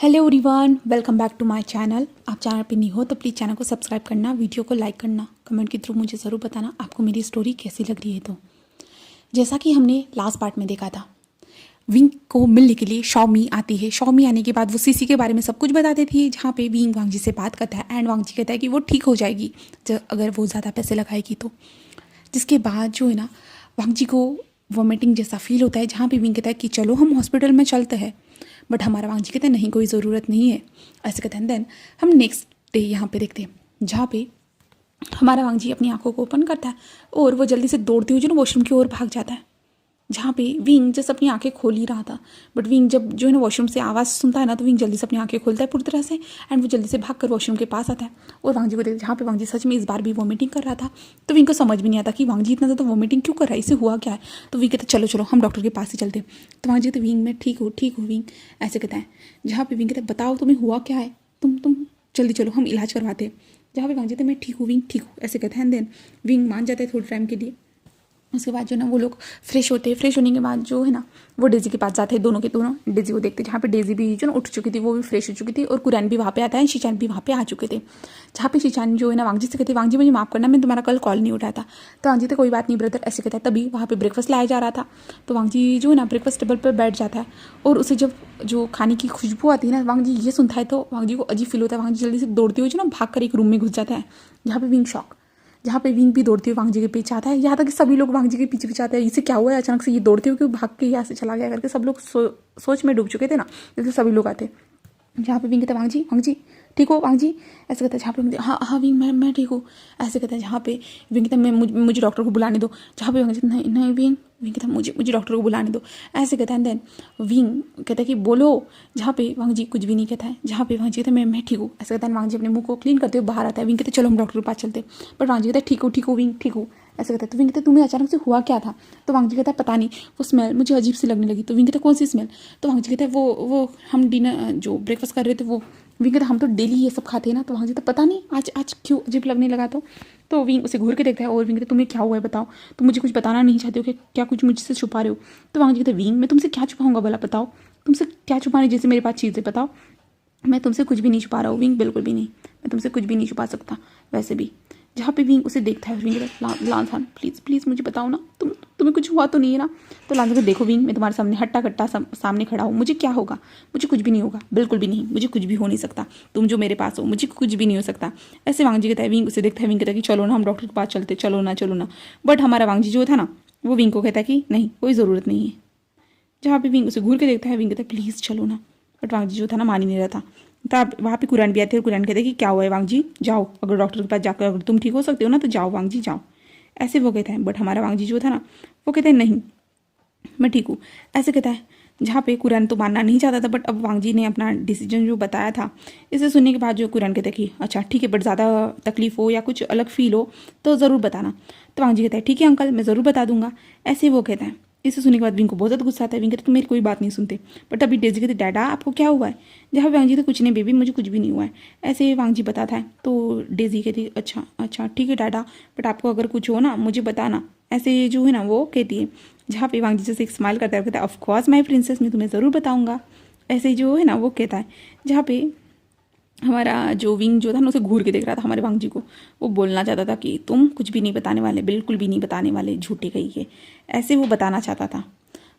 Hello everyone, welcome back to my channel. आप channel पे नहीं हो तो प्लीज़ चैनल को सब्सक्राइब करना, वीडियो को लाइक करना, कमेंट के थ्रू मुझे ज़रूर बताना आपको मेरी स्टोरी कैसी लग रही है। तो जैसा कि हमने लास्ट पार्ट में देखा था, विंग को मिलने के लिए शॉमी आती है। शॉमी आने के बाद वो सीसी के बारे में सब कुछ बता देती है, जहाँ पे विंग वांगजी से बात करता है एंड वांगजी कहता है कि वो ठीक हो जाएगी अगर वो ज़्यादा पैसे लगाएगी तो। जिसके बाद जो है ना, वांगजी को वॉमिटिंग जैसा फील होता है, जहाँ पे विंग कहता है कि चलो हम हॉस्पिटल में चलते हैं, बट हमारा वांगजी कहता है नहीं, कोई ज़रूरत नहीं है, ऐसे कहते हैं। देन हम नेक्स्ट डे यहाँ पे देखते हैं, जहाँ पे हमारा वांगजी अपनी आंखों को ओपन करता है और वो जल्दी से दौड़ते हुए जो ना वॉशरूम की ओर भाग जाता है, जहाँ पे विंग जैसे अपनी आंखें खोल ही रहा था। बट विंग जब जो है ना वॉशरूम से आवाज़ सुनता है ना, तो विंग जल्दी से अपनी आंखें खोलता है पूरी तरह से एंड वो जल्दी से भागकर वॉशरूम के पास आता है और वांगजी को देखते, जहाँ पे वांगजी सच में इस बार भी वॉमिटिंग कर रहा था। तो विंग को समझ भी नहीं आता कि वांगजी इतना ज़्यादा वॉमिटिंग क्यों कर रहा है, इसे हुआ क्या है। तो विंग कहता है चलो चलो हम डॉक्टर के पास ही चलते। तो वांगजी कहते विंग मैं ठीक हूँ विंग, ऐसे कहता है। जहाँ पे विंग कहता है बताओ तुम्हें हुआ क्या है, तुम जल्दी चलो हम इलाज करवाते हैं। जहाँ पे वांगजी कहते मैं ठीक हूँ विंग, ठीक हूँ, ऐसे कहते हैं। देन विंग मान जाता है थोड़े टाइम के लिए। उसके बाद जो ना वो लोग फ्रेश होते हैं। फ्रेश होने के बाद जो है ना, वो डेजी के पास जाते हैं, दोनों के दोनों डेजी को देखते हैं, जहाँ पे डेजी भी जो ना उठ चुकी थी, वो भी फ्रेश हो चुकी थी और कुरैन भी वहाँ पे आता है, शीचान भी वहाँ पे आ चुके थे। जहाँ पे शीचान जो है ना वांगजी से कहते वांगजी मुझे माफ़ करना, मैं तुम्हारा कल कॉल नहीं उठाया था। तो वांगजी तो कोई बात नहीं ब्रदर, ऐसे कहता है। तभी वहाँ पे ब्रेकफास्ट लाया जा रहा था, तो वांगजी जो है ना ब्रेकफास्ट टेबल पर बैठ जाता है और उसे जब जो खाने की खुशबू आती है ना, वांगजी ये सुनता है तो वांगजी को अजीब फील होता है। वांगजी जल्दी से दौड़ते हुए जो ना भाग कर एक रूम में घुस जाता है, जहाँ पे विंग शॉक, जहाँ पे विंग भी दौड़ती हुई वांगजी के पीछे आता है। यहाँ तक कि सभी लोग वांगजी के पीछे पीछे आते हैं, इसे क्या हुआ है अचानक से ये दौड़ते हुए भाग के यहाँ से चला गया करके। सब लोग सोच में डूब चुके थे ना, इसलिए सभी लोग आते। जहाँ पे विंग कहता है वांगजी ठीक हो वांगजी, ऐसे कहता है। जहाँ पे हाँ हाँ विंग मैं ठीक हूँ, ऐसे कहता है। जहाँ पे विंग कहता है मुझे डॉक्टर को बुलाने दो। जहाँ पे वांगजी नहीं नहीं विंग कहता है मुझे डॉक्टर को बुलाने दो, ऐसे कहता है। देन विंग कहता है कि बोलो। जहाँ पे वांगजी कुछ भी नहीं कहता है। जहाँ पे वांगजी कहता है मैं ठीक हूँ, ऐसे कहता है। वांगजी अपने मुंह को क्लीन करते हुए बाहर आता है। विंग कहते चलो हम डॉक्टर के पास चलते। बट वांगजी कहता है ठीक हूँ विंग ठीक हूँ, ऐसे कहता है। तो विंग कहता है तुम्हें अचानक से हुआ क्या था। तो वांगजी कहता है पता नहीं, वो स्मेल मुझे अजीब सी लगने लगी। तो विंग कहता है कौन सी स्मेल। तो वांगजी कहता है वो हम डिनर जो ब्रेकफास्ट कर रहे थे वो। विंग कहता हम तो डेली ये सब खाते हैं ना। तो वांगजी कहता पता नहीं आज क्यों अजीब लगने लगा। तो विंग उसे घूर के देखता है और विंग कहता तुम्हें क्या हुआ है बताओ, तुम मुझे कुछ बताना नहीं चाहते हो कि क्या कुछ मुझसे छुपा रहे हो। तो वांगजी कहता विंग मैं तुमसे क्या छुपाऊंगा भला, बताओ तुमसे क्या छुपाने जैसे मेरे पास चीज़ें, बताओ। मैं तुमसे कुछ भी नहीं छुपा रहा हूँ विंग, बिल्कुल भी नहीं, मैं तुमसे कुछ भी नहीं छुपा सकता वैसे भी। जहाँ पे विंग उसे देखता है, विंग लांसान प्लीज़ मुझे बताओ ना, तुम्हें कुछ हुआ तो नहीं है ना। तो लांसान को देखो विंग मैं तुम्हारे सामने हट्टा कट्टा सामने खड़ा हूँ, मुझे क्या होगा, मुझे कुछ भी नहीं होगा, बिल्कुल भी नहीं, मुझे कुछ भी हो नहीं सकता, तुम जो मेरे पास हो मुझे कुछ भी नहीं हो सकता, ऐसे वांगजी कहता है। विंग उसे देखता है, विंग कहता है कि चलो ना हम डॉक्टर के पास चलते, चलो ना। बट हमारा वांगजी जो था ना, वो विंग को कहता है कि नहीं कोई ज़रूरत नहीं है। जहाँ पे विंग उसे घूर के देखता है, विंग कहता है प्लीज़ चलो ना। बट वांगजी जो था ना मान ही नहीं रहा था। तो वहाँ पे कुरान भी आते हैं और कुरान कहते हैं कि क्या हुआ है वांगजी, जाओ अगर डॉक्टर के पास जाकर अगर तुम ठीक हो सकते हो ना तो जाओ वांगजी जाओ, ऐसे वो कहता है। बट हमारा वांगजी जो था ना, वो कहता है नहीं मैं ठीक हूँ, ऐसे कहता है। जहाँ पे कुरान तो मानना नहीं चाहता था, बट अब वांगजी ने अपना डिसीजन जो बताया था, इसे सुनने के बाद जो कुरान कहता है कि अच्छा ठीक है, बट ज़्यादा तकलीफ हो या कुछ अलग फील हो तो ज़रूर बताना। तो वांगजी कहता है ठीक है अंकल मैं ज़रूर बता दूंगा, ऐसे वो कहता है। इसे सुनने के बाद विंग को बहुत ज़्यादा गुस्सा आता है। विंग कहते तुम मेरी कोई बात नहीं सुनते। बट अभी डेजी कहते डैडा आपको क्या हुआ है। जहाँ वांगजी तो कुछ नहीं बेबी मुझे कुछ भी नहीं हुआ है, ऐसे वांगजी बताता है। तो डेजी कहती अच्छा ठीक है डैडा, बट आपको अगर कुछ हो ना मुझे बताना, ऐसे जो है ना वो कहती है। जहाँ पे वांगजी जैसे एक स्माइल करता है, कहता है ऑफकोर्स माई प्रिंसेस मैं तुम्हें ज़रूर बताऊँगा, ऐसे जो है ना वो कहता है। जहाँ पे हमारा जो विंग जो था ना उसे घूर के देख रहा था हमारे वांगजी को, वो बोलना चाहता था कि तुम कुछ भी नहीं बताने वाले, बिल्कुल भी नहीं बताने वाले, झूठे कही है, ऐसे वो बताना चाहता था।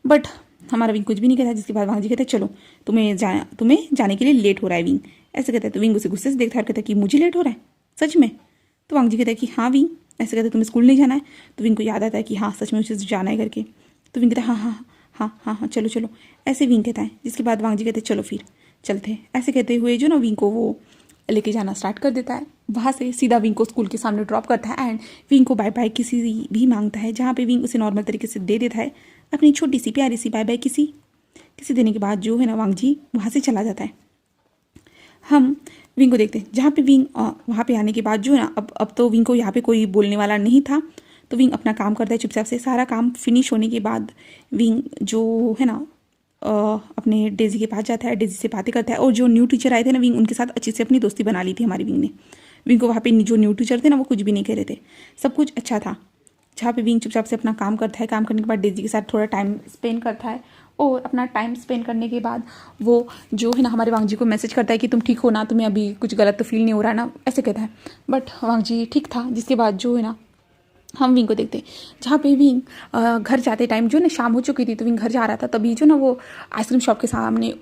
बट हमारा विंग कुछ भी नहीं कहता। जिसके बाद वांगजी कहते चलो तुम्हें जाने के लिए लेट हो रहा है विंग, ऐसे कहते हैं। तो विंग उसे गुस्से से देखता है और कहता है कि मुझे लेट हो रहा है सच में। तो वांगजी कहता है कि हाँ विंग, ऐसे कहते तुम्हें स्कूल नहीं जाना है। तो विंग को याद आता है कि हाँ सच में उसे जाना है करके। तो विंग कहता है हाँ चलो ऐसे विंग कहता है। जिसके बाद वांगजी कहते चलो फिर चलते हैं, ऐसे कहते हुए जो ना विंग को वो लेके जाना स्टार्ट कर देता है। वहाँ से सीधा विंग को स्कूल के सामने ड्रॉप करता है एंड विंग को बाय बाय किसी भी मांगता है। जहाँ पे विंग उसे नॉर्मल तरीके से दे देता है अपनी छोटी सी प्यारी सी बाय बाय किसी देने के बाद जो है ना वांगजी वहाँ से चला जाता है। हम विंग को देखते हैं, जहाँ पे विंग वहाँ पे आने के बाद जो है ना अब तो विंग को यहाँ पे कोई बोलने वाला नहीं था, तो विंग अपना काम करता है चुपचाप से। सारा काम फिनिश होने के बाद विंग जो है ना अपने डेजी के पास जाता है, डेजी से बातें करता है। और जो न्यू टीचर आए थे ना, विंग उनके साथ अच्छे से अपनी दोस्ती बना ली थी हमारी विंग ने। विंग को वहाँ पे जो न्यू टीचर थे ना वो कुछ भी नहीं कह रहे थे, सब कुछ अच्छा था। जहाँ पे विंग चुपचाप से अपना काम करता है। काम करने के बाद डेजी के साथ थोड़ा टाइम स्पेंड करता है और अपना टाइम स्पेंड करने के बाद वो जो है ना हमारे वांग जी को मैसेज करता है कि तुम ठीक हो ना, तुम्हें अभी कुछ गलत तो फील नहीं हो रहा ना, ऐसे कहता है। बट वांग जी ठीक था। जिसके बाद जो है ना हम विंग को देखते हैं, जहाँ पे विंग घर जाते टाइम जो ना शाम हो चुकी थी, तो विंग घर जा रहा था। तभी जो ना वो आइसक्रीम शॉप के सामने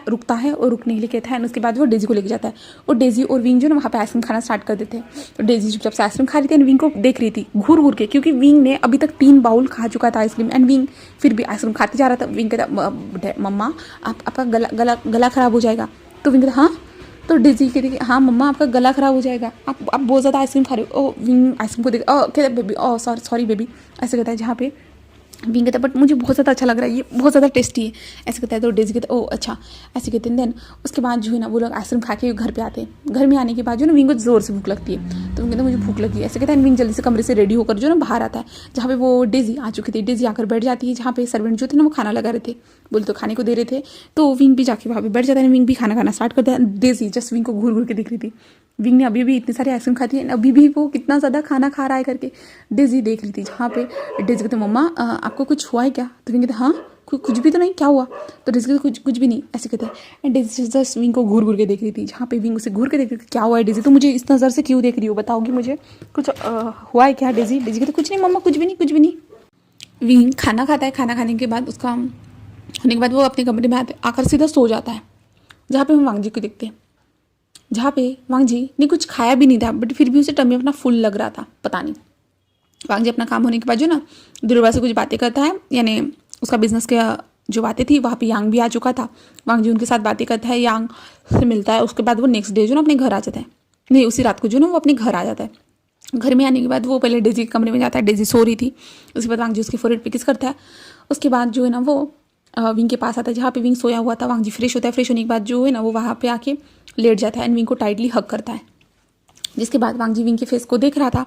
रुकता है और रुकने के लिए कहता है। और उसके बाद वो डेजी को लेके जाता है और डेजी और विंग जो ना वहाँ पे आइसक्रीम खाना स्टार्ट कर देते हैं। तो डेजी चुपचाप से आइसक्रीम खा रही थी एंड विंग को देख रही थी घूर घूर के, क्योंकि विंग ने अभी तक 3 बाउल खा चुका था आइसक्रीम एंड विंग फिर भी आइसक्रीम खाते जा रहा था। विंग कहता मम्मा आपका गला खराब हो जाएगा। तो विंग कहता हाँ। तो डेजी कहती कि हाँ मम्मा आपका गला खराब हो जाएगा, आप बहुत ज़्यादा आइसक्रीम खा रहे हो। ओ विंग आइसक्रीम को देख कहता बेबी सॉरी बेबी, ऐसे कहता है। जहाँ पे विंग कहता है बट मुझे बहुत ज़्यादा अच्छा लग रहा है, ये बहुत ज़्यादा टेस्टी है, ऐसे कहता है। तो डेजी कहता है ओ अच्छा, ऐसे कहते हैं। देन उसके बाद जो है ना वो लोग आइसक्रीम खा के घर पे आते हैं। घर में आने के बाद जो ना विंग को ज़ोर से भूख लगती है। तो विंग कहता है मुझे भूख लगी है, ऐसे कहता है। विंग जल्दी से कमरे से रेडी होकर जो ना बाहर आता है, जहाँ पे वो डेजी आ चुकी थी। डेजी आकर बैठ जाती है जहाँ पे सर्वेंट जो थे ना वो खाना लगा रहे थे, बोले तो खाने को दे रहे थे। तो विंग भी जाके वहाँ पे बैठ जाता है। विंग भी खाना खाना स्टार्ट करता है। डेजी जस्ट विंग को घूर घूर के दिख रही थी। विंग ने अभी भी इतनी सारी आइसक्रीम खाती है, अभी भी वो कितना ज़्यादा खाना खा रहा है करके डेजी देख रही थी। जहाँ पे डेजी कहते मम्मा आपको कुछ हुआ है क्या? तो विंग कहते हाँ कुछ भी तो नहीं, क्या हुआ? तो डेजी कहते कुछ भी नहीं, ऐसे कहते हैं। एंड डेजी जस्ट विंग को घूर घूर के देख रही थी। जहाँ पे विंग उसे घूर के देख रही थी, क्या हुआ है डेजी, तो मुझे इस नज़र से क्यों देख रही हो, बताओगी मुझे कुछ हुआ है क्या? डेजी कहते कुछ नहीं मम्मा, कुछ भी नहीं। विंग खाना खाता है। खाना खाने के बाद उसका होने के बाद वो अपने कमरे में आकर सीधा सो जाता है। जहाँ पे हम वांग जी को देखते हैं, जहाँ पे वांग जी ने कुछ खाया भी नहीं था बट फिर भी उसे टमी अपना फुल लग रहा था, पता नहीं। वांग जी अपना काम होने के बाद जो ना दिलरुबा से कुछ बातें करता है, यानी उसका बिजनेस के जो बातें थी वहाँ पे यांग भी आ चुका था। वांग जी उनके साथ बातें करता है, यांग से मिलता है। उसके बाद वो नेक्स्ट डे जो ना अपने घर आ जाता है, नहीं उसी रात को जो ना वो अपने घर आ जाता है। घर में आने के बाद वो पहले डेजी के कमरे में जाता है, डेजी सो रही थी। उसके बाद वांग जी उसके फोरहेड पे किस करता है। उसके बाद जो है ना वो विंग के पास आता है जहाँ पे विंग सोया हुआ था। वांग जी फ्रेश होता है। फ्रेश होने के बाद जो है ना वो वहाँ पे आके लेट जाता है एंड विंग को टाइटली हग करता है। जिसके बाद वांग जी विंग के फेस को देख रहा था,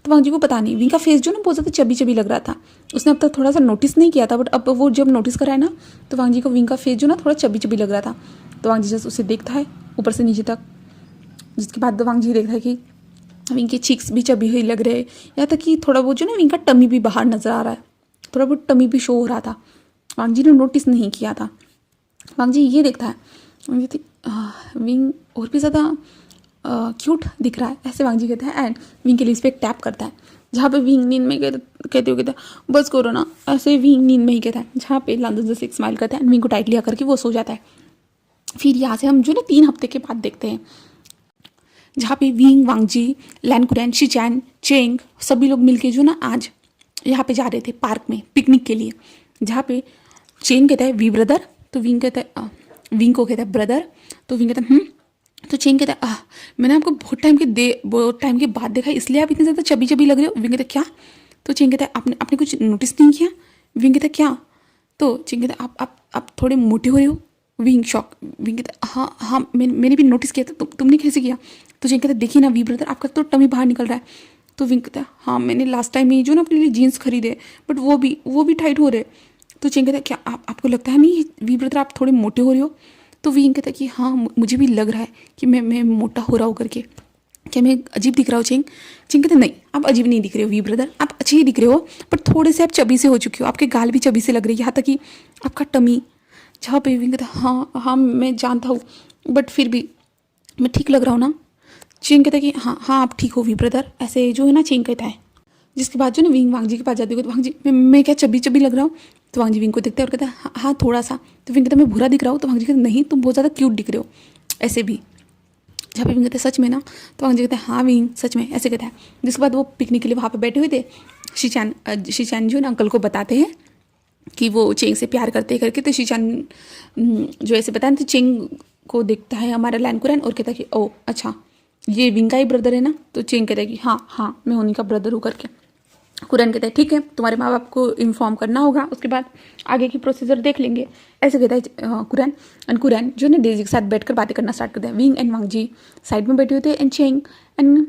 तो वांग जी को पता नहीं विंग का फेस जो ना बहुत ज़्यादा चबी लग रहा था। उसने अब तक थोड़ा सा नोटिस नहीं किया था बट अब वो जब नोटिस करा है ना, तो वांग जी को विंग का फेस जो ना थोड़ा चबी लग रहा था। तो वांग जी जस्ट उसे देखता है ऊपर से नीचे तक। जिसके बाद वांग जी देखता है कि विंग के चीक्स भी चबी हुई लग रहे हैं, यहाँ तक कि थोड़ा बहुत जो ना विंग का टमी भी बाहर नजर आ रहा है, थोड़ा बहुत टमी भी शो हो रहा था। वांग जी ने नोटिस नहीं किया था। वांग जी ये देखता है विंग और भी ज़्यादा क्यूट दिख रहा है, ऐसे वांग जी कहता है। एंड विंग के लिए इस पर एक टैप करता है। जहाँ पे विंग नींद में कहता बस करो ना, ऐसे विंग नींद में ही कहता है। जहाँ पे लंदन जैसे एक स्माइल करता है एंड विंग को टाइटली आकर के वो सो जाता है। फिर यहाँ से हम जो ना 3 हफ्ते के बाद देखते हैं, जहाँ पे विंग, वांग जी, लैन कुरैन, शिचैन, चेंग सभी लोग मिलके जो ना आज यहाँ पे जा रहे थे पार्क में पिकनिक के लिए। जहाँ पे चेंग कहता है वी ब्रदर, तो विंग कहता है विंग को कहता है ब्रदर। तो विंग कहता है तो चेंग कहता है मैंने आपको बहुत टाइम के बाद देखा, इसलिए आप इतने ज़्यादा चबी लग रहे हो। विंग कहता है क्या? तो चेंग कहता है आपने कुछ नोटिस नहीं किया? विंग कहता है क्या? तो चेंग कहता है आप थोड़े मोटे हो रहे हो। Wing shock. विंग कहता है हाँ मैंने भी नोटिस किया था, तुमने कैसे किया? तो चेंग कहता है देखिए ना वी ब्रदर, आपका तो टमी बाहर निकल रहा है। तो विंग कहता है हाँ मैंने लास्ट टाइम ही जो ना अपने लिए जीन्स खरीदे बट वो भी टाइट हो रहे। तो चेंग कहता है क्या आपको लगता है नहीं वी ब्रदर आप थोड़े मोटे हो रहे हो? तो विंग कहता है कि हाँ मुझे भी लग रहा है कि मैं मोटा हो रहा हूँ करके, क्या मैं अजीब दिख रहा हूँ? चेंग कहता है नहीं आप अजीब नहीं दिख रहे हो वी ब्रदर, आप अच्छे ही दिख रहे हो बट थोड़े से आप चबी से हो चुके हो, आपके गाल भी चबी से लग रही है, यहाँ तक कि आपका टमी। जहाँ पे विंग कहता है हाँ मैं जानता हूँ बट फिर भी मैं ठीक लग रहा हूँ ना? चेंग कहता है कि हाँ आप ठीक हो वी ब्रदर, ऐसे जो है ना चेंग कहता है। जिसके बाद जो ना विंग वांग जी के पास जाती है, तो वांग जी मैं क्या चबी लग रहा हूँ? तो वांग जी विंग को देखता है और कहता है हाँ थोड़ा सा। तो विंग कहता है मैं बुरा दिख रहा हूँ? तो वांग जी कहता है नहीं तुम बहुत ज़्यादा क्यूट दिख रहे हो ऐसे भी। जहाँ पे विंग कहता है सच में ना? तो वांग जी कहता है हाँ विंग सच में, ऐसे कहता है। जिसके बाद वो पिकनिक के लिए वहाँ पर बैठे हुए थे। शिचैन जो ना अंकल को बताते हैं कि वो चेंग से प्यार करते करके। तो शिचैन जो ऐसे बताया तो चेंग को देखता है हमारा लैन कुरैन और कहता है कि ओ अच्छा ये विंग का ही ब्रदर है ना? तो चेंग कहता है कि हाँ मैं उन्हीं का ब्रदर हूँ करके। कुरैन कहता है ठीक है तुम्हारे माँ बाप को इन्फॉर्म करना होगा, उसके बाद आगे की प्रोसीजर देख लेंगे, ऐसे कहता है कुरैन। एंड कुरैन जो ना डेजी के साथ बैठकर बातें करना स्टार्ट करते हैं। Wing and Wang ji side में बैठे हुए थे एंड चेंग एंड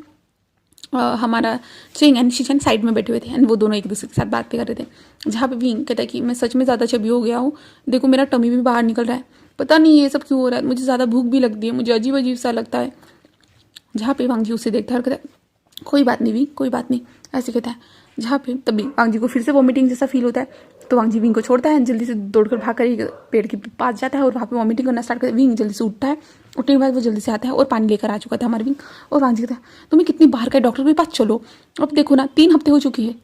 हमारा चेंग एंड शिचैन साइड में बैठे हुए थे एंड वो दोनों एक दूसरे के साथ बातें कर रहे थे। जहाँ पे विंग कहता है कि मैं सच में ज़्यादा चबी हो गया हूँ, देखो मेरा टमी भी बाहर निकल रहा है, पता नहीं ये सब क्यों हो रहा है, मुझे ज़्यादा भूख भी लगती है, मुझे अजीब सा लगता है। जहाँ पे वांग जी उसे देखता है और कहता है कोई बात नहीं भी, कोई बात नहीं, ऐसे कहता है। जहाँ पे तभी वांग जी को फिर से वॉमिटिंग जैसा फील होता है। तो वांग जी विंग को छोड़ता है, जल्दी से दौड़कर भाग कर एक पेड़ के पास जाता है और वहाँ पे वॉमिटिंग करना स्टार्ट करता है। विंग जल्दी से उठता है, उठने के बाद वो जल्दी से आता है और पानी लेकर आ चुका था हमारा विंग। और वांग जी कहता है तुम्हें कितनी बाहर का डॉक्टर के पास चलो, अब देखो ना 3 हफ्ते हो चुकी है,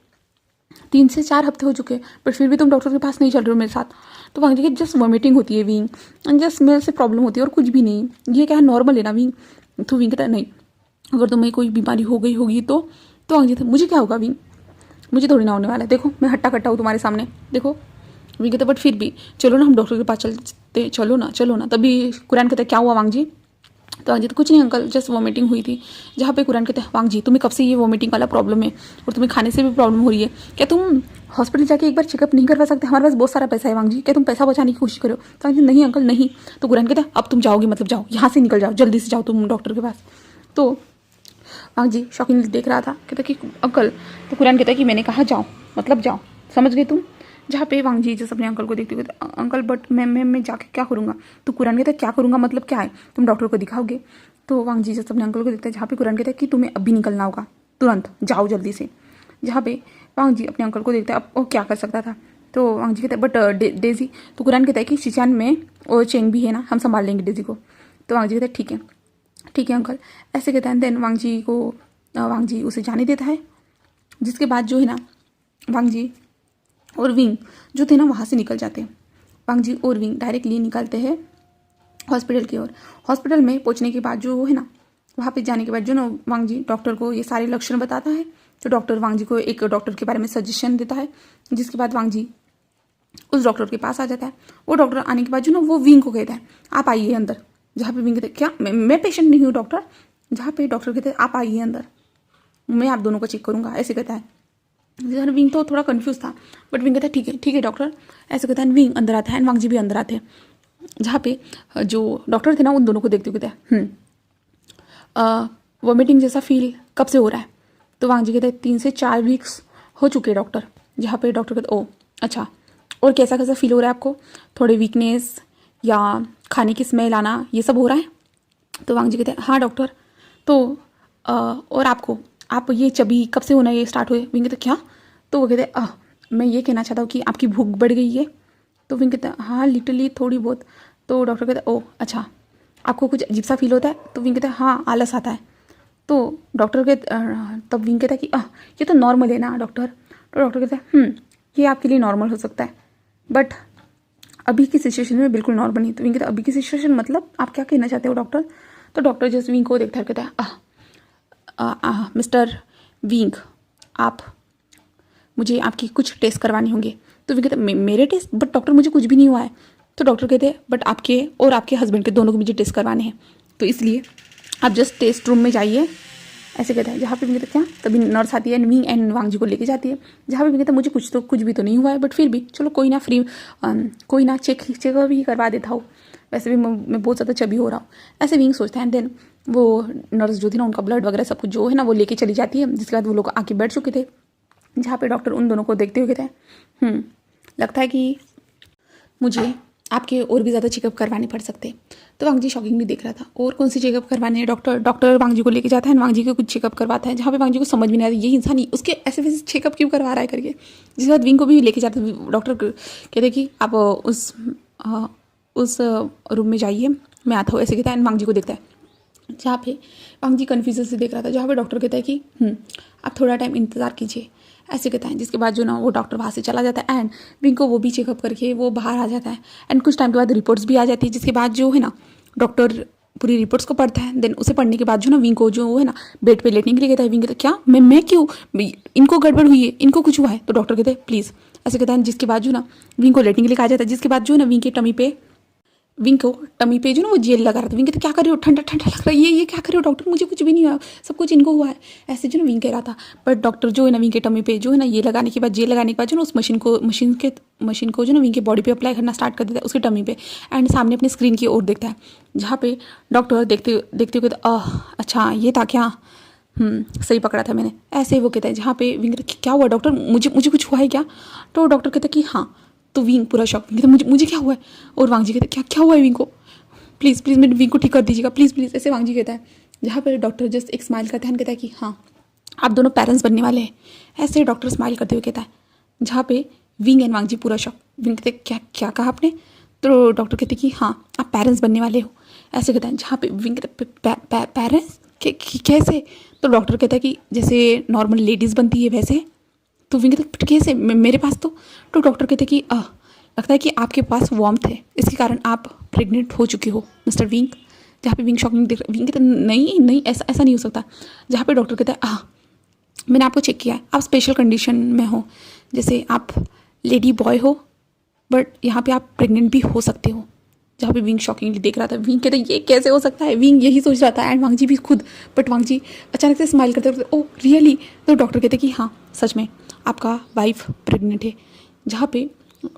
3 से 4 हफ्ते हो चुके हैं, बट फिर भी तुम डॉक्टर के पास नहीं चल रहे हो मेरे साथ। तो वांग जी की जस्ट वॉमिटिंग होती है विंग, जस्ट स्मेल से प्रॉब्लम होती है और कुछ भी नहीं, ये क्या है नॉर्मल है ना विंग। तो विंग कहता है नहीं, अगर तुम्हें कोई बीमारी हो गई होगी तो वांग जी कहता मुझे क्या होगा विंग, मुझे थोड़ी ना होने वाला है, देखो मैं हट्टा कट्टा हूँ तुम्हारे सामने, देखो। विंग कहता बट फिर भी चलो ना हम डॉक्टर के पास चलते, चलो ना। तभी कुरान कहता क्या हुआ वांग जी। तो वांग जी तो कुछ नहीं अंकल, जस्ट वॉमिटिंग हुई थी। जहाँ पे कुरान कहते हैं वांग जी तुम्हें कब से ये वॉमिटिंग वाला प्रॉब्लम है और तुम्हें खाने से भी प्रॉब्लम हो रही है, क्या तुम हॉस्पिटल जाके एक बार चेकअप नहीं करवा सकते, हमारे पास बहुत सारा पैसा है वांग जी, क्या तुम पैसा बचाने की कोशिश करो। तो वांग जी नहीं अंकल नहीं। तो कुरान कहता है अब तुम जाओगे मतलब जाओ, यहाँ से निकल जाओ, जल्दी से जाओ तुम डॉक्टर के पास। तो वांग जी शॉकिंगली देख रहा था, कहता कि अंकल, तो कुरान कहता है कि मैंने कहा जाओ मतलब जाओ, समझ गए तुम। जहाँ पे वांग जी जैसे अपने अंकल को देखते हुए अंकल बट मैं जाके क्या करूँगा। तो कुरान कहता है क्या करूँगा मतलब क्या है, तुम डॉक्टर को दिखाओगे। तो वांग जी जैसे अपने अंकल को देखते हैं, जहाँ पे कुरान कहता है कि तुम्हें अभी निकलना होगा, तुरंत जाओ जल्दी से। जहाँ पे वांग जी अपने अंकल को देखते हैं, अब वो क्या कर सकता था। तो वांग जी कहते हैं बट डेजी, तो कुरान कहता है कि शिचान में और चेंग भी है ना, हम संभाल लेंगे डेजी को। तो वांग जी कहते हैं ठीक है अंकल, ऐसे कहते हैं। देन वांग जी उसे जाने देता है, जिसके बाद जो है ना वांग जी और विंग जो थे ना वहाँ से निकल जाते हैं। वांग जी और विंग डायरेक्टली निकलते हैं हॉस्पिटल की ओर। हॉस्पिटल में पहुँचने के बाद जो है ना, वहाँ पे जाने के बाद जो ना वांग जी डॉक्टर को ये सारे लक्षण बताता है। तो डॉक्टर वांग जी को एक डॉक्टर के बारे में सजेशन देता है, जिसके बाद वांग जी उस डॉक्टर के पास आ जाता है। वो डॉक्टर आने के बाद जो ना वो विंग को कहता है आप आइए अंदर। जहाँ पे विंग कहते क्या मैं पेशेंट नहीं हूँ डॉक्टर। जहाँ पे डॉक्टर कहते हैं आप आइए अंदर, मैं आप दोनों को चेक करूँगा, ऐसे कहता है। जहाँ विंग तो थोड़ा कंफ्यूज था, बट विंग कहता है ठीक है डॉक्टर, ऐसे कहता है। विंग अंदर आता है एंड वांग जी भी अंदर आते हैं। जहाँ पे जो डॉक्टर थे ना उन दोनों को देखते हुए कहते हैं वॉमिटिंग जैसा फील कब से हो रहा है। तो वांग जी कहते हैं 3 से 4 वीक्स हो चुके हैं डॉक्टर। जहाँ पे डॉक्टर कहते ओ अच्छा, और कैसा फील हो रहा है आपको, थोड़े वीकनेस या खाने की स्मेल आना ये सब हो रहा है। तो वांग जी कहते हैं हाँ डॉक्टर। तो और आप ये चबी कब से होना ये स्टार्ट हुए। विंग कहते क्या। तो वो कहते मैं ये कहना चाहता हूँ कि आपकी भूख बढ़ गई है। तो विंग कहते हाँ लिटरली थोड़ी बहुत। तो डॉक्टर कहते ओ अच्छा, आपको कुछ अजीब सा फील होता है। तो विंग कहते हाँ आलस आता है। तो डॉक्टर के तब विंग कहता है कि ये तो नॉर्मल है ना डॉक्टर। तो डॉक्टर कहता है ये आपके लिए नॉर्मल हो सकता है, बट अभी की सिचुएशन में बिल्कुल नॉर्मल नहीं। तो विंग कहता अभी की सिचुएशन मतलब आप क्या कहना चाहते हो डॉक्टर। तो डॉक्टर जस्ट विंग को देखता है, कहता है मिस्टर विंग, आप मुझे आपकी कुछ टेस्ट करवाने होंगे। तो विंग कहता मेरे टेस्ट, बट डॉक्टर मुझे कुछ भी नहीं हुआ है। तो डॉक्टर कहते हैं बट आपके और आपके हस्बैंड के दोनों को मुझे टेस्ट करवाने हैं, तो इसलिए आप जस्ट टेस्ट रूम में जाइए, ऐसे कहता है। जहाँ पे विंग कहता क्या, तभी नर्स आती है एंड विंग एंड वांग जी को लेके जाती है। जहाँ पे विंग कहता मुझे कुछ भी तो नहीं हुआ है, बट फिर भी चलो कोई ना कोई ना चेकअप ही करवा देता हूँ, वैसे भी मैं बहुत ज़्यादा चबी हो रहा हूँ, ऐसे विंग सोचता है। एंड देन वो नर्स जो थी ना उनका ब्लड वगैरह सब कुछ जो है ना वो लेके चली जाती है। जिसके बाद वो लोग आके बैठ चुके थे। जहाँ पे डॉक्टर उन दोनों को देखते हुए कहते हैं लगता है कि मुझे आपके और भी ज़्यादा चेकअप करवाने पड़ सकते। तो वांग जी शॉकिंगली देख रहा था, और कौन सी चेकअप करवाने हैं। डॉक्टर वांग जी को लेके जाता है, वांग जी को कुछ चेकअप करवाता है। जहाँ पे वांग जी को समझ में नहीं आता ये इंसान ही उसके ऐसे वैसे चेकअप क्यों करवा रहा है करके। जिसके बाद विंग को भी लेके जाते हैं। डॉक्टर कहते कि आप उस रूम में जाइए, मैं आता हूँ, ऐसे कहता है। वांग जी को देखता है, जहाँ पे वांग जी कन्फ्यूजन से देख रहा था। जहाँ पे डॉक्टर कहता है कि आप थोड़ा टाइम इंतज़ार कीजिए, ऐसे कहता है। जिसके बाद जो ना वो डॉक्टर वहाँ से चला जाता है एंड विंग को वो भी चेकअप करके वो बाहर आ जाता है। एंड कुछ टाइम के बाद रिपोर्ट्स भी आ जाती है। जिसके बाद जो है ना डॉक्टर पूरी रिपोर्ट्स को पढ़ता है। देन उसे पढ़ने के बाद जो ना विंग को जो है ना बेड पे लेटने के लिए कहता है। विंग कहता है क्या मैं क्यों, इनको गड़बड़ हुई है, इनको कुछ हुआ है। तो डॉक्टर कहते हैं प्लीज़, ऐसे कहता है। जिसके बाद जो ना विंग को लेटने के लिए कहा जाता है। जिसके बाद जो है ना विंग को टमी पे जो ना वो जेल लगा रहा था। विंग कहते क्या कर रहे हो, ठंडा ठंडा लग रहा है, ये क्या कर रहे हो डॉक्टर, मुझे कुछ भी नहीं हुआ, सब कुछ इनको हुआ है, ऐसे जो ना विंग कह रहा था। बट डॉक्टर जो है ना विंग के टमी पे जो है ना ये लगाने के बाद, जेल लगाने के बाद जो ना उस मशीन को जो ना विंग के बॉडी पे अप्लाई करना स्टार्ट कर देता है, उसके टमी पे। एंड सामने अपनी स्क्रीन की ओर देखता है। जहाँ पे डॉक्टर देखते हुए अच्छा ये था क्या, सही पकड़ा था मैंने, ऐसे वो कहता है। जहाँ पे विंग क्या हुआ डॉक्टर, मुझे कुछ हुआ है क्या। तो डॉक्टर कहता है कि हाँ। तो विंग पूरा शॉक, मुझे क्या हुआ है। और वांग जी कहते क्या हुआ है विंग को, प्लीज़ मेरे विंग को ठीक कर दीजिएगा, प्लीज़ ऐसे वांग जी कहता है। जहाँ पर डॉक्टर जस्ट एक स्माइल करता है, कहता है कि हाँ आप दोनों पेरेंट्स बनने वाले हैं। ऐसे डॉक्टर स्माइल करते हुए कहता है, जहाँ पे विंग एंड वांगजी पूरा शॉक। विंग कहते क्या क्या कहा आपने? तो डॉक्टर कहते कि हाँ आप पेरेंट्स बनने वाले हो। ऐसे कहता है, जहाँ पे विंग पेरेंट्स कैसे? तो डॉक्टर कहता है कि जैसे नॉर्मल लेडीज़ बनती है वैसे। तो विंग कहते कैसे मेरे पास तो डॉक्टर कहते कि लगता है कि आपके पास वार्मथ है, इसके कारण आप प्रेग्नेंट हो चुके हो मिस्टर विंग। जहाँ पे विंग शॉकिंग देख विंग कहते नहीं नहीं ऐसा नहीं हो सकता। जहाँ पे डॉक्टर कहता है मैंने आपको चेक किया है, आप स्पेशल कंडीशन में हो, जैसे आप लेडी बॉय हो बट यहाँ पे आप प्रेग्नेंट भी हो सकते हो। जहाँ पे विंग शॉकिंगली देख रहा था। विंग कहता है ये कैसे हो सकता है? विंग यही सोच रहा था एंड वांगजी भी खुद। बट वांगजी अचानक से स्माइल करते हुए ओह रियली? तो डॉक्टर कहते कि हाँ सच में आपका वाइफ प्रेग्नेंट है। जहाँ पे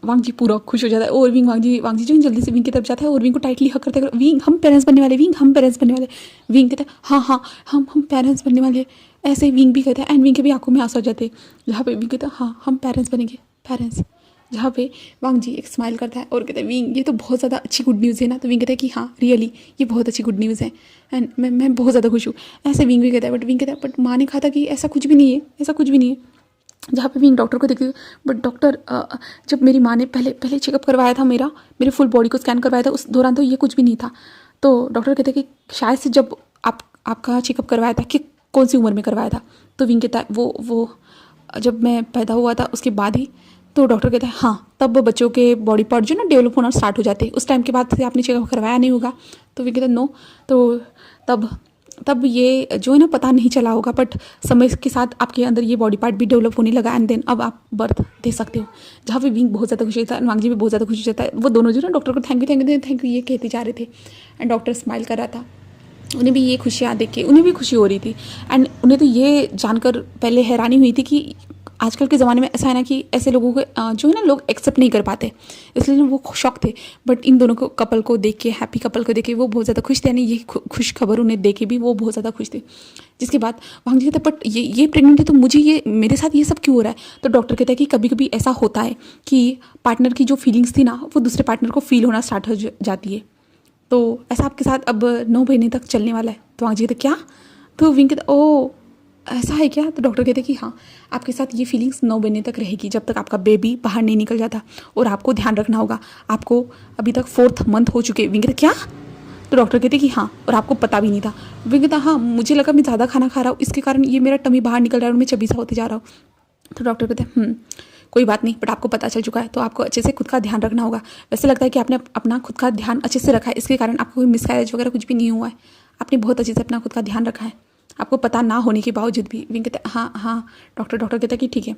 वांगजी पूरा खुश हो जाता है और वांगजी जो जल्दी से विंग की तरफ जाता है और विंग को टाइटली हक करते हैं, विंग हम पेरेंट्स बनने वाले, विंग हम पेरेंट्स बनने वाले। विंग कहता है हाँ हम पेरेंट्स बनने वाले। ऐसे ही विंग भी कहता है एंड विंग के भी आंखों में आंसू आ जाते हैं। जहाँ पे विंग कहता है हाँ हम पेरेंट्स बनेंगे, पेरेंट्स। जहाँ पे वांगजी एक स्माइल करता है और कहता है विंग ये तो बहुत ज़्यादा अच्छी गुड न्यूज़ है ना? तो विंग कहता है कि हाँ रियली ये बहुत अच्छी गुड न्यूज़ है एंड मैं बहुत ज़्यादा खुश हूँ। ऐसे विंग भी कहता है बट विंग कहता है बट माँ ने कहा था कि ऐसा कुछ भी नहीं है, ऐसा कुछ भी नहीं है। जहाँ पे विंग डॉक्टर को देखती है बट डॉक्टर जब मेरी माँ ने पहले चेकअप करवाया था, मेरे फुल बॉडी को स्कैन करवाया था, उस दौरान तो ये कुछ भी नहीं था। तो डॉक्टर कहते हैं कि शायद से जब आपका चेकअप करवाया था कि कौन सी उम्र में करवाया था? तो विंग कहता है वो जब मैं पैदा हुआ था उसके बाद ही। तो डॉक्टर कहता है हाँ तब बच्चों के बॉडी पार्ट जो ना डेवलप होना स्टार्ट हो जाते हैं, उस टाइम के बाद से आपने चेकअप करवाया नहीं होगा। तो विंग कहता है नो, तो तब ये जो है ना पता नहीं चला होगा बट समय के साथ आपके अंदर ये बॉडी पार्ट भी डेवलप होने लगा एंड देन अब आप बर्थ दे सकते हो। जहाँ पे विंग बहुत ज़्यादा खुश होता है, वांगजी भी बहुत ज़्यादा खुश हो जाता है। वो दोनों जो ना डॉक्टर को थैंक यू ये कहते जा रहे थे एंड डॉक्टर स्माइल कर रहा था। उन्हें भी ये खुशियाँ देख के उन्हें भी खुशी हो रही थी एंड उन्हें तो ये जानकर पहले हैरानी हुई थी कि आजकल के ज़माने में ऐसा है ना कि ऐसे लोगों को जो है ना लोग एक्सेप्ट नहीं कर पाते, इसलिए वो शौक थे। बट इन दोनों को कपल को देख के, हैप्पी कपल को देख के वो बहुत ज़्यादा खुश थे, यानी ये खुश खबर उन्हें देख के भी वो बहुत ज़्यादा खुश थे। जिसके बाद वांगजी कहता है बट ये प्रेग्नेंट है तो मुझे ये मेरे साथ ये सब क्यों हो रहा है? तो डॉक्टर कहता है कि कभी कभी ऐसा होता है कि पार्टनर की जो फीलिंग्स थी ना वो दूसरे पार्टनर को फील होना स्टार्ट हो जाती है। तो ऐसा आपके साथ अब 9 महीने तक चलने वाला है। तो वांगजी कहते क्या? तो विंग कहता ओ ऐसा है क्या? तो डॉक्टर कहते कि हाँ आपके साथ ये फीलिंग्स 9 महीने तक रहेगी जब तक आपका बेबी बाहर नहीं निकल जाता, और आपको ध्यान रखना होगा। आपको अभी तक 4th मंथ हो चुके। विंग कहते क्या? तो डॉक्टर कहते कि हाँ और आपको पता भी नहीं था। विंग कहता हाँ मुझे लगा मैं ज़्यादा खाना खा रहा हूँ इसके कारण ये मेरा टमी बाहर निकल रहा है और मैं चबी सा होते जा रहा हूँ। तो डॉक्टर कहते कोई बात नहीं बट आपको पता चल चुका है तो आपको अच्छे से खुद का ध्यान रखना होगा। वैसे लगता है कि आपने अपना खुद का ध्यान अच्छे से रखा है, इसके कारण आपको कोई मिसकैरेज वगैरह कुछ भी नहीं हुआ है। आपने बहुत अच्छे से अपना खुद का ध्यान रखा है, आपको पता ना होने के बावजूद भी। विंग कहते हाँ डॉक्टर कहता कि ठीक है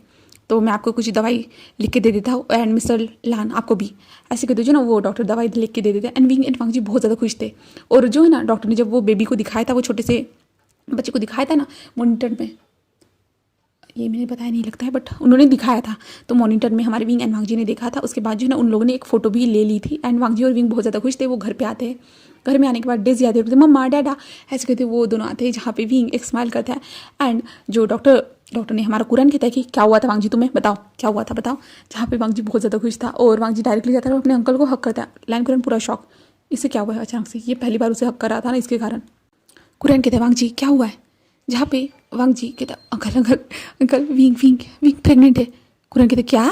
तो मैं आपको कुछ दवाई लिख के दे देता हूँ एंड मिस्टर लान आपको भी। ऐसे कहते जो ना वो डॉक्टर दवाई लिख के दे देते एंड विंग एंड वांगजी बहुत ज़्यादा खुश थे। और जो है ना डॉक्टर ने जब वो बेबी को दिखाया था, वो छोटे से बच्चे को दिखाया था ना मॉनिटर में, ये मैंने बताया नहीं लगता है बट उन्होंने दिखाया था, तो मॉनिटर में हमारे विंग एंड वांगजी ने देखा था। उसके बाद जो है ना उन लोगों ने एक फ़ोटो भी ले ली थी एंड वांगजी और विंग बहुत ज़्यादा खुश थे। वो घर पे आते हैं, घर में आने के बाद डेज़ याद होते मम्मा डैडा ऐसे कहते वो दोनों आते हैं। जहाँ पे विंग एक स्माइल करता है एंड जो डॉक्टर ने हमारा कुरान कहता है कि क्या हुआ था वांगजी तुम्हें बताओ क्या हुआ था बताओ। जहाँ पे वांगजी बहुत ज़्यादा खुश था और वांगजी डायरेक्टली जाता है और अपने अंकल को हक करता है। लाइन कुरान पूरा शौक, इससे क्या हुआ है अचानक से, ये पहली बार उसे हक कर रहा था ना इसके कारण। कुरान कहते हैं वांगजी क्या हुआ है? जहाँ पे वांगजी कहता अंकल विंग प्रेग्नेंट है। कुरान कहते क्या?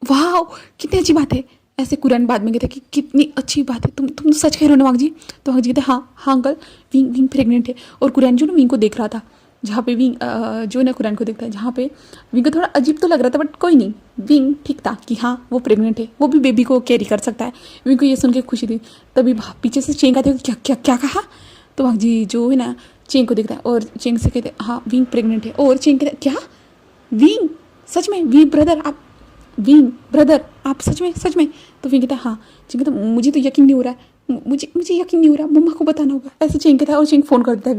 वाह कितनी अच्छी बात है। ऐसे कुरान बाद में कहते कि कितनी अच्छी बात है, तुम सच कह रहे हो ना वांगजी? तो वांगजी कहते हाँ अंकल विंग प्रेग्नेंट है। और कुरान जो ना विंग को देख रहा था, जहाँ पे विंग जो ना कुरान को देखता है, जहाँ पे विंग को थोड़ा अजीब तो लग रहा था बट कोई नहीं, विंग ठीक था कि हाँ वो प्रेग्नेंट है, वो भी बेबी को कैरी कर सकता है। विंग को ये सुन के खुशी थी। तभी पीछे से चेंग आते क्या कहा? तो वांगजी जो है ना चेंग को देखता है और चेंग से कहते हाँ विंग प्रेग्नेंट है। और चेंग कहता क्या विंग सच में? विंग ब्रदर आप सच में? तो विंग कहता हाँ। चेंग कहता मुझे तो यकीन नहीं हो रहा है, मुझे यकीन नहीं हो रहा, मम्मा को बताना होगा। ऐसे चेंग कहता है और चेंग फ़ोन कर देता है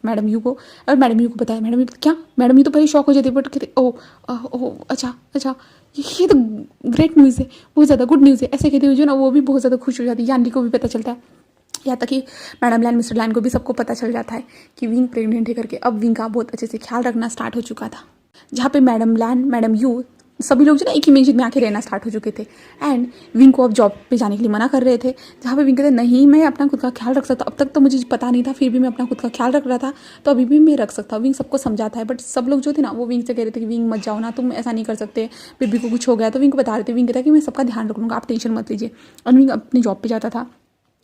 मैडम यू को और मैडम यू को बताया। मैडम यू क्या? मैडम यू तो पहले शॉक हो जाती है बट कहते ओह अच्छा ये तो ग्रेट न्यूज़ है, बहुत ज़्यादा गुड न्यूज़ है। ऐसे कहते हुए जो ना वो भी बहुत ज़्यादा खुश हो जाती है। यानी को भी पता चलता है, यहाँ तक कि मैडम लैन मिस्टर लैन को भी सबको पता चल जाता है कि विंग प्रेग्नेंट है करके। अब विंग का बहुत अच्छे से ख्याल रखना स्टार्ट हो चुका था। जहाँ पे मैडम लैन मैडम यू सभी लोग जो ना एक ही मंजिल में आके रहना स्टार्ट हो चुके थे। एंड विंग को अब जॉब पे जाने के लिए मना कर रहे थे, जहाँ पे विंग कहते नहीं मैं अपना खुद का ख्याल रख सकता, अब तक तो मुझे पता नहीं था, फिर भी मैं अपना खुद का ख्याल रख रहा था, तो अभी भी मैं रख सकता हूँ। विंग सबको समझाता है, बट सब लोग जो थे ना वो विंग से कह रहे थे कि विंग मत जाओ ना, तुम ऐसा नहीं कर सकते, बेबी को कुछ हो गया। तो विंग को बता रहे थे, विंग कहता है कि मैं सबका ध्यान रख लूँगा, आप टेंशन मत लीजिए। और विंग अपनी जॉब पर जाता था,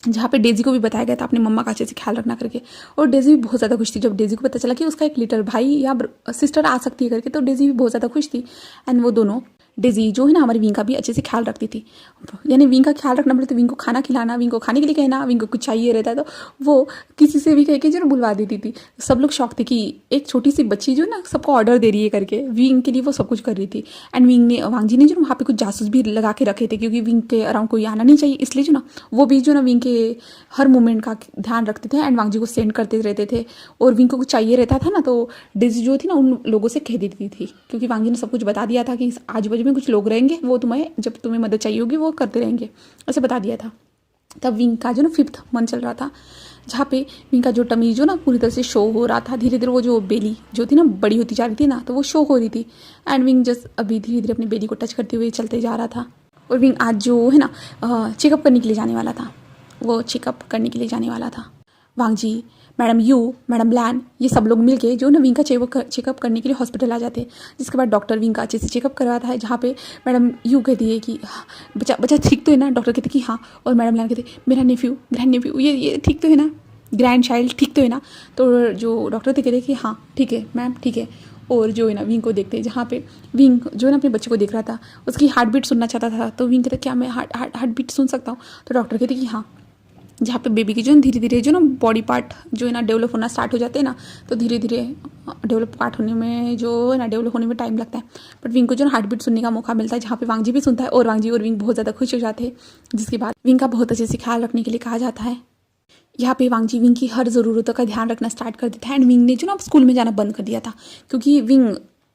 जहाँ पे डेजी को भी बताया गया था अपनी मम्मा का अच्छे से ख्याल रखना करके। और डेजी भी बहुत ज़्यादा खुश थी जब डेजी को पता चला कि उसका एक लिटिल भाई या सिस्टर आ सकती है करके, तो डेजी भी बहुत ज़्यादा खुश थी। एंड वो दोनों, डेजी जो है ना हमारी विंग का भी अच्छे से ख्याल रखती थी, यानी विंग का ख्याल रखना बोले तो विंग को खाना खिलाना, विंग को खाने के लिए कहना, विंग को कुछ चाहिए रहता है तो वो किसी से भी कह के जो ना बुलवा देती थी। सब लोग शौक थे कि एक छोटी सी बच्ची जो ना सबको ऑर्डर दे रही है करके, विंग के लिए वो सब कुछ कर रही थी। एंड वांग जी ने जो वहाँ पे कुछ जासूस भी लगा के रखे थे, क्योंकि विंग के अराउंड कोई आना नहीं चाहिए, इसलिए जो ना वो भी जो ना विंग के हर मोमेंट का ध्यान रखते थे एंड वांग जी को सेंड करते रहते थे। और विंग को कुछ चाहिए रहता था ना तो डेजी जो थी ना उन लोगों से कह देती थी, क्योंकि वांग जी ने सब कुछ बता दिया था कि आजू बाजू में कुछ लोग रहेंगे, वो तुम्हें जब तुम्हें मदद चाहिए होगी वो करते रहेंगे, ऐसे बता दिया था। तब विंग का जो ना 5th मंथ चल रहा था, जहाँ पे विंग का जो टमी जो ना पूरी तरह से शो हो रहा था, धीरे धीरे वो जो बेली जो थी ना बड़ी होती जा रही थी ना, तो वो शो हो रही थी। एंड विंग जस्ट अभी धीरे धीरे अपनी बेली को टच करते हुए चलते जा रहा था। और विंग आज जो है ना चेकअप करने के लिए जाने वाला था, वो चेकअप करने के लिए जाने वाला था। वांग जी, मैडम यू, मैडम लैन, ये सब लोग मिलके जो ना विंग का चेकअप करने के लिए हॉस्पिटल आ जाते हैं। जिसके बाद डॉक्टर विंग का अच्छे से चेकअप करवाता है, जहाँ पे मैडम यू कहती है कि हाँ, बच्चा ठीक तो है ना। डॉक्टर कहते कि हाँ। और मैडम लैन कहते मेरा नेफ्यू, ग्रैंड नेफ्यू, ये ठीक तो है ना, ग्रैंड चाइल्ड ठीक तो है ना। तो जो डॉक्टर थे कहते कि हाँ ठीक है मैम ठीक है। और जो है ना विंग को देखते हैं, जहाँ पे विंग जो है ना अपने बच्चे को देख रहा था, उसकी हार्ट बीट सुनना चाहता था। तो विंग कहता क्या मैं हार्ट बीट सुन सकता हूँ? तो डॉक्टर कहते कि हाँ। जहाँ पे बेबी की जो धीरे धीरे जो ना बॉडी पार्ट जो है ना डेवलप होना स्टार्ट हो जाते हैं ना, तो धीरे धीरे डेवलप पार्ट होने में जो है ना डेवलप होने में टाइम लगता है, बट विंग को जो ना हार्ट बीट सुनने का मौका मिलता है, जहाँ पे वांग जी भी सुनता है और वांग जी और विंग बहुत ज़्यादा खुश हो जाते हैं। जिसके बाद विंग का बहुत अच्छे से ख्याल रखने के लिए कहा जाता है। यहाँ पे वांग जी विंग की हर ज़रूरतों का ध्यान रखना स्टार्ट कर देता है। एंड विंग ने जो ना स्कूल में जाना बंद कर दिया था, क्योंकि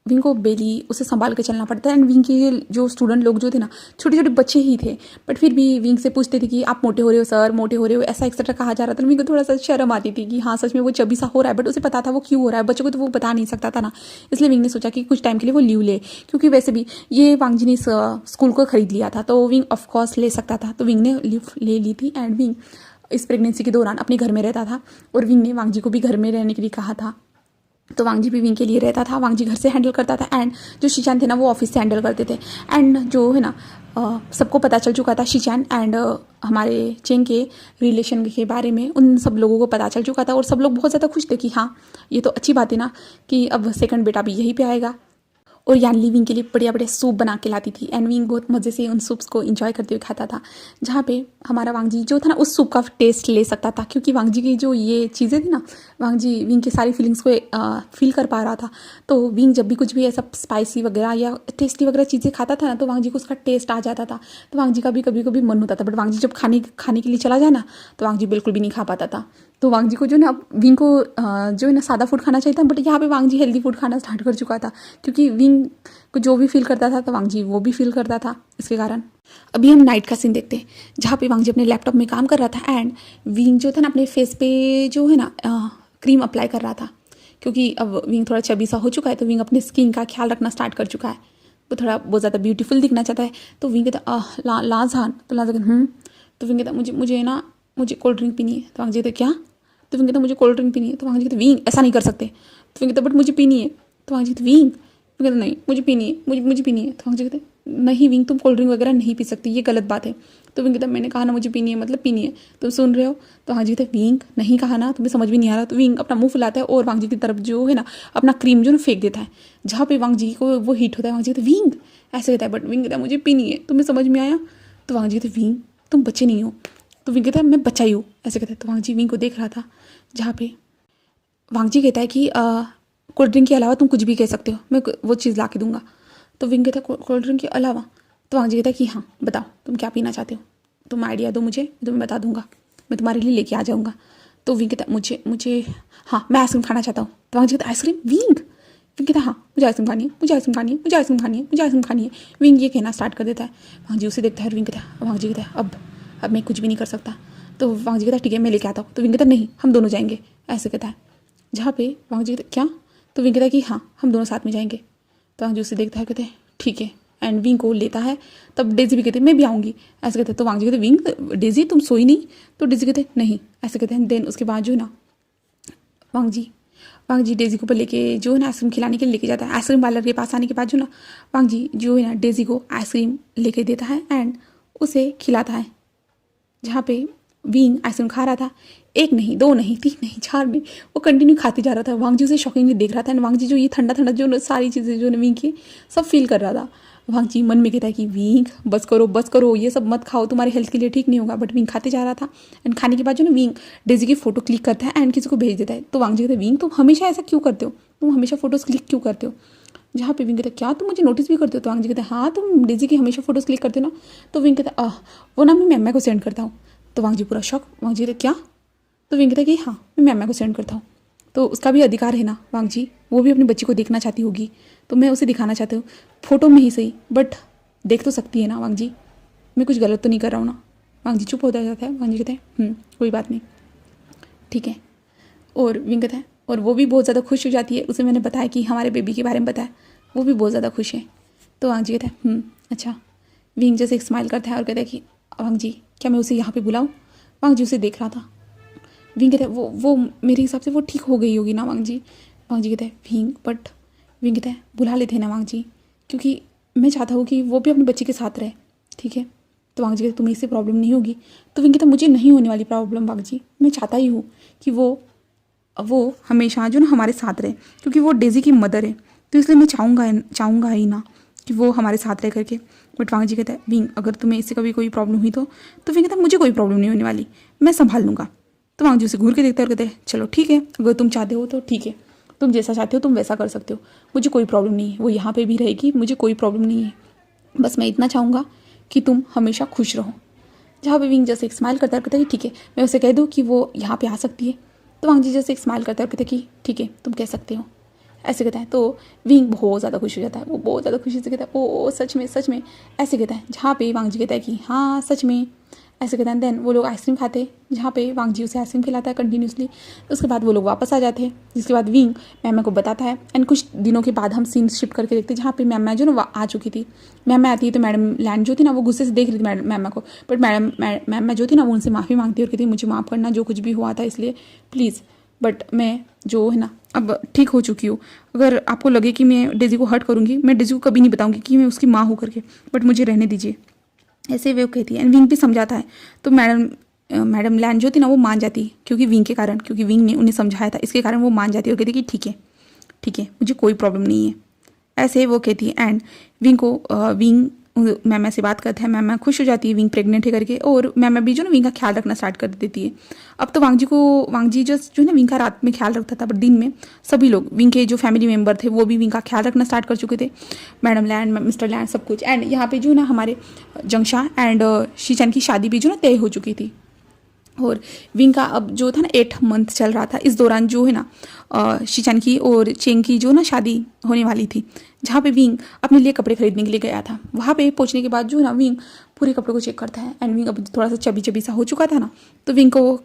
विंग को बेली उसे संभाल कर चलना पड़ता है। एंड विंग के जो स्टूडेंट लोग जो थे ना छोटे छोटे बच्चे ही थे, बट फिर भी विंग से पूछते थे कि आप मोटे हो रहे हो सर, मोटे हो रहे हो, ऐसा एक्सेट्रा कहा जा रहा था। विंग को थोड़ा सा शर्म आती थी कि हाँ सच में वो चबी सा हो रहा है, बट उसे पता था वो क्यों हो रहा है, बच्चों को तो वो बता नहीं सकता था ना। इसलिए विंग ने सोचा कि कुछ टाइम के लिए वो लीव ले, क्योंकि वैसे भी ये वांग जी ने स्कूल को खरीद लिया था, तो विंग ऑफकोर्स ले सकता था। तो विंग ने लीव ले ली थी। एंड विंग इस प्रेगनेंसी के दौरान अपने घर में रहता था, और विंग ने वांग जी को भी घर में रहने के लिए कहा था। तो वांग जी भी विंग के लिए रहता था, वांग जी घर से हैंडल करता था। एंड जो शीचान थे ना वो ऑफिस से हैंडल करते थे। एंड जो है ना सबको पता चल चुका था शीचान एंड हमारे चेंग के रिलेशन के बारे में, उन सब लोगों को पता चल चुका था। और सब लोग बहुत ज़्यादा खुश थे कि हाँ ये तो अच्छी बात है ना कि अब सेकंड बेटा भी यहीं पे आएगा। और यानली विंग के लिए बढ़िया बढ़िया सूप बना के लाती थी, एंड विंग बहुत मज़े से उन सूप्स को एंजॉय करते हुए खाता था। जहाँ पे हमारा वांग जी जो था ना उस सूप का टेस्ट ले सकता था, क्योंकि वांग जी की जो ये चीज़ें थी ना, वांग जी विंग की सारी फीलिंग्स को फील कर पा रहा था। तो विंग जब भी कुछ भी ऐसा स्पाइसी वगैरह या टेस्टी वगैरह चीज़ें खाता था ना, तो वांग जी को उसका टेस्ट आ जाता था। तो वांग जी का भी कभी कभी मन होता था, बट वांग जी जब खाने के लिए चला जाए ना, तो वांग जी बिल्कुल भी नहीं खा पाता था। तो वांग जी को जो ना विंग को जो है ना सादा फूड खाना चाहिए था, बट यहाँ पे वांग जी हेल्दी फूड खाना स्टार्ट कर चुका था, क्योंकि विंग को जो भी फील करता था तो वांग जी वो भी फील करता था। इसके कारण अभी हम नाइट का सीन देखते हैं, जहाँ पे वांग जी अपने लैपटॉप में काम कर रहा था। एंड विंग जो था ना अपने फेस पे जो है ना क्रीम अप्लाई कर रहा था, क्योंकि अब विंग थोड़ा चबी सा हो चुका है, तो विंग अपने स्किन का ख्याल रखना स्टार्ट कर चुका है। वो थोड़ा बहुत ज़्यादा ब्यूटीफुल दिखना चाहता है। तो विंग कहता लाजान, तो लाजान तो विंग कहता मुझे कोल्ड ड्रिंक पीनी है। तो वांग जी कहते क्या? तो विंग कहता मुझे कोल्ड ड्रिंक पीनी है। तो वांग जी कहते विंग ऐसा नहीं कर सकते। तो विंग कहता बट मुझे पीनी है। तो वांग जी कहते विंग कहते नहीं मुझे पीनी है, मुझे पीनी है। तो वांग जी कहते नहीं विंग तुम कोल्ड ड्रिंक वगैरह नहीं पी सकती, ये गलत बात है। तो विंग कहता मैंने कहा ना मुझे पीनी है मतलब पीनी है, तुम सुन रहे हो? तो वांग जी कहते विंग नहीं कहा ना, तुम्हें समझ भी नहीं आ रहा। तो विंग अपना मुंह फुलाता है और वांग जी की तरफ जो है ना अपना क्रीम जो ना फेंक देता है, जहाँ पे वांग जी को वो हीट होता है। वांग जी कहते विंग ऐसे कहता है, बट विंग कहता है मुझे पीनी है, तुम्हें समझ में आया? तो वांग जी कहते विंग तुम बच्चे नहीं हो। तो विंग कहता है मैं बच्चा ही हूँ, ऐसे कहता है। तो वांग जी विंग को देख रहा था, जहाँ पे वांग जी कहता है कि कोल्ड ड्रिंक के अलावा तुम कुछ भी कह सकते हो, मैं वो चीज़ ला के दूंगा। तो विंग कहता है कोल्ड ड्रिंक के अलावा? तो वांग जी कहता है कि हाँ बताओ तुम क्या पीना चाहते हो, तुम आइडिया दो मुझे, मैं तुम्हें बता दूंगा, मैं तुम्हारे लिए लेके आ जाऊँगा। तो विंग कहता है मुझे हाँ मैं आइसक्रीम खाना चाहता हूँ। तो वांग जी कहता है आइसक्रीम? विंग कहता है हाँ मुझे आइसक्रीम खानी है, मुझे आइसक्रीम खानी है, मुझे आइसक्रीम खानी है, मुझे आइसक्रीम खानी है। विंग ये कहना स्टार्ट कर देता है। वांग जी उसे देखता है और विंग कहता है वांग जी कहता है अब मैं कुछ भी नहीं कर सकता। तो वांग जी कहता है ठीक है मैं लेके आता हूँ। तो विंग कहता है नहीं हम दोनों जाएंगे, ऐसे कहता है। जहाँ पे वांग जी कहता क्या? तो विंग कहता है कि हाँ हम दोनों साथ में जाएंगे। तो वांग जी उसे देखता है, कहते हैं ठीक है एंड विंग को लेता है। तब डेजी भी कहते मैं भी आऊँगी, ऐसे कहते हैं। तो वांग जी कहते विंग डेजी तुम सोई नहीं? तो डेजी कहते नहीं, ऐसे कहते हैं। देन उसके बाद जो है ना वांग जी डेजी को ऊपर लेके जो है ना आइसक्रीम खिलाने के लिए लेके जाता है। आइसक्रीम पार्लर के पास आने के बाद जो ना वांग जी जो है ना डेजी को आइसक्रीम लेके देता है एंड उसे खिलाता है। जहाँ पे विंग आइसक्रीम खा रहा था, 1 नहीं 2 नहीं 3 नहीं 4 नहीं, वो कंटिन्यू खाते जा रहा था। वांग जी उसे शॉकिंगली देख रहा था एंड वांग जी जो ये ठंडा ठंडा जो सारी चीज़ें जो विंग की सब फील कर रहा था। वांग जी मन में कहता है कि विंग बस करो, ये सब मत खाओ, तुम्हारे हेल्थ के लिए ठीक नहीं होगा। बट विंग खाते जा रहा था एंड खाने के बाद जो ना विंग डेजी की फ़ोटो क्लिक करता है एंड किसी को भेज देता है। तो वांग जी कहते हैं विंग तुम हमेशा ऐसा क्यों करते हो, तुम हमेशा फ़ोटोज़ क्लिक क्यों करते हो? जहाँ पे विंग कहता है क्या तुम मुझे नोटिस भी करते हो? तो वांग जी कहते हैं हाँ तुम डेजी की हमेशा फ़ोटोज़ क्लिक करते हो ना। तो विंग कहता है वो ना मैं मैम को सेंड करता हूँ। तो वांग जी पूरा शॉक। वांग जी कहते क्या? तो विंग कहता है कि हाँ मैं मैम को सेंड करता हूँ। तो उसका भी अधिकार है ना वांग जी, वो भी अपनी बच्ची को देखना चाहती होगी, तो मैं उसे दिखाना चाहती हूँ फ़ोटो में ही सही, बट देख तो सकती है ना वांग जी, मैं कुछ गलत तो नहीं कर रहा हूँ ना। वांग जी चुप होता जाता है। वांग जी कहते हैं कोई बात नहीं, ठीक है। और विंग कहता है और वो भी बहुत ज़्यादा खुश हो जाती है, उसे मैंने बताया कि हमारे बेबी के बारे में बताया, वो भी बहुत ज़्यादा खुश है। तो वांग जी कहता है अच्छा। विंग जैसे एक स्माइल करता है और कहता है कि वांग जी क्या मैं उसे यहाँ पे बुलाऊँ? वांग जी उसे देख रहा था। विंग कहता है वो मेरे हिसाब से वो ठीक हो गई होगी ना वांग जी। वांग जी कहता है विंग कहता है बुला लेते हैं ना वांग जी, क्योंकि मैं चाहता हूँ कि वो भी अपने बच्चे के साथ रहे, ठीक है। तो वांग जी कहते तुम्हें इससे प्रॉब्लम नहीं होगी? तो विंग कहता मुझे नहीं होने वाली प्रॉब्लम वांग जी, मैं चाहता ही हूँ कि वो हमेशा जो ना हमारे साथ रहे, क्योंकि वो डेजी की मदर है, तो इसलिए मैं चाहूँगा ही ना कि वो हमारे साथ रह करके। बट वांग जी कहता है विंग अगर तुम्हें इससे कभी कोई प्रॉब्लम हुई तो विंग कहता है मुझे कोई प्रॉब्लम नहीं होने वाली, मैं संभाल लूँगा। तो वांग जी उसे घूर के देखते हैं और कहते हैं चलो ठीक है, अगर तुम चाहते हो तो ठीक है, तुम जैसा चाहते हो तुम वैसा कर सकते हो, मुझे कोई प्रॉब्लम नहीं है, वो यहाँ पे भी रहेगी, मुझे कोई प्रॉब्लम नहीं है, बस मैं इतना चाहूँगा कि तुम हमेशा खुश रहो। जहाँ पे विंग जैसे एक स्माइल करता है और कहता है कि ठीक है, मैं उसे कह दूँ कि वो यहाँ पे आ सकती है। तो वांग जी जैसे एक स्माइल करता है और कहता है कि ठीक है तुम कह सकते हो, ऐसे कहता है। तो विंग बहुत ज़्यादा खुश हो जाता है, वो बहुत ज़्यादा खुशी से कहता है ओ सच में ऐसे कहता है। जहाँ पे वांग जी कहता है कि हाँ सच में, ऐसे कहते हैं। देन वो लोग आइसक्रीम खाते हैं, जहाँ पे वांग जी उसे आइसक्रीम खिलाता है कंटिन्यूसली। उसके बाद वो लोग वापस आ जाते हैं, जिसके बाद विंग मैम को बताता है एंड कुछ दिनों के बाद हम सीन शिफ्ट करके देखते हैं, जहाँ पे मैम जो ना आ चुकी थी। मैम आती है तो मैडम लैंड जो थी ना वो गुस्से से देख रही थी मैम को, बट मैम जो थी ना वो उनसे माफ़ी मांगती है और कहती मुझे माफ़ करना, जो कुछ भी हुआ था इसलिए प्लीज़, बट मैं जो है ना अब ठीक हो चुकी हूँ। अगर आपको लगे कि मैं डेजी को हर्ट करूँगी, मैं डेजी को कभी नहीं बताऊँगी कि मैं उसकी माँ हूँ करके, बट मुझे रहने दीजिए, ऐसे वे कहती है। एंड विंग भी समझाता है, तो मैडम लैंड जो थी ना वो मान जाती है, क्योंकि विंग ने उन्हें समझाया था, इसके कारण वो मान जाती है और कहती है कि ठीक है मुझे कोई प्रॉब्लम नहीं है, ऐसे वो कहती है। एंड विंग मैम से बात करता है, मैम खुश हो जाती है विंग प्रेग्नेंट है करके, और मैम भी जो ना विंग का ख्याल रखना स्टार्ट कर देती है। अब तो वांग जी जो है ना विंग का रात में ख्याल रखता था, बट दिन में सभी लोग विंग के जो फैमिली मेम्बर थे वो भी विंग का ख्याल रखना स्टार्ट कर चुके थे, मैडम लैंड मिस्टर लैंड सब कुछ। एंड यहाँ पे जो ना हमारे जंगशा एंड शीचन की शादी भी जो ना तय हो चुकी थी, और विंग का अब जो था ना 8 मंथ चल रहा था। इस दौरान जो है ना शीचन की और चेंग की जो ना शादी होने वाली थी, जहाँ पे विंग अपने लिए कपड़े खरीदने के लिए गया था। वहाँ पे पहुँचने के बाद जो है ना विंग पूरे कपड़े को चेक करता है, एंड विंग अब थोड़ा सा चबी सा हो चुका था ना, तो विंग को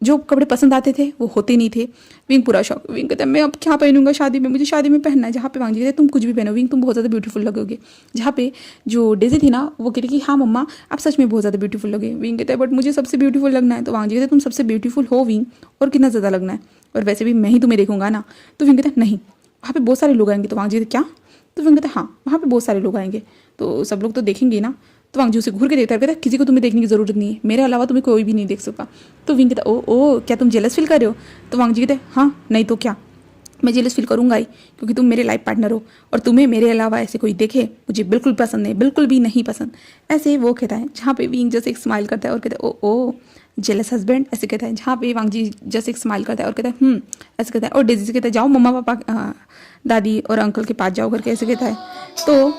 जो कपड़े पसंद आते थे वो होते नहीं थे। विंग पूरा शौक, विंग कहता है मैं अब क्या पहनूंगा शादी में, मुझे शादी में पहनना है। जहाँ पे वांग जी कहते तुम कुछ भी पहनो विंग, तुम बहुत ज़्यादा ब्यूटीफुल लगोगे। जहाँ पे जो डेजी थी ना वो कहती कि हाँ मम्मा आप सच में बहुत ज़्यादा ब्यूटीफुल लगे। विंग कहता है बट मुझे सबसे ब्यूटीफुल लगना है। तो वांग जी कहते तुम सबसे ब्यूटीफुल हो विंग, और कितना ज़्यादा लगना है, और वैसे भी मैं ही तुम्हें देखूंगा ना। तो विंग कहता है नहीं, वहाँ पे बहुत सारे लोग आएंगे। तो वांग जी कहते क्या? तो विंग कहता है हाँ वहाँ पे बहुत सारे लोग आएंगे, तो सब लोग तो देखेंगे ना। तो वांग जी उसे घूर के देखता है, कहता है किसी को तुम्हें देखने की ज़रूरत नहीं है, मेरे अलावा तुम्हें कोई भी नहीं देख सकता। तो विंग कहता ओ क्या तुम जेलस फील कर रहे हो? तो वांग जी कहते हैं हाँ नहीं तो क्या, मैं जेलस फील करूंगा ही, क्योंकि तुम मेरे लाइफ पार्टनर हो, और तुम्हें मेरे अलावा ऐसे कोई देखे मुझे बिल्कुल पसंद नहीं, बिल्कुल भी नहीं पसंद। ऐसे वो कहता है, जहाँ पे विंग जैसे एक स्माइल करता है और कहता है ओ जेलस हस्बैंड, ऐसे कहता है। जहाँ पे वांग जी जैसे एक स्माइल करता है और कहता है ऐसे कहता है। और डेजी से कहता है जाओ मम्मा पापा दादी और अंकल के पास जाओ करके ऐसे कहता है। तो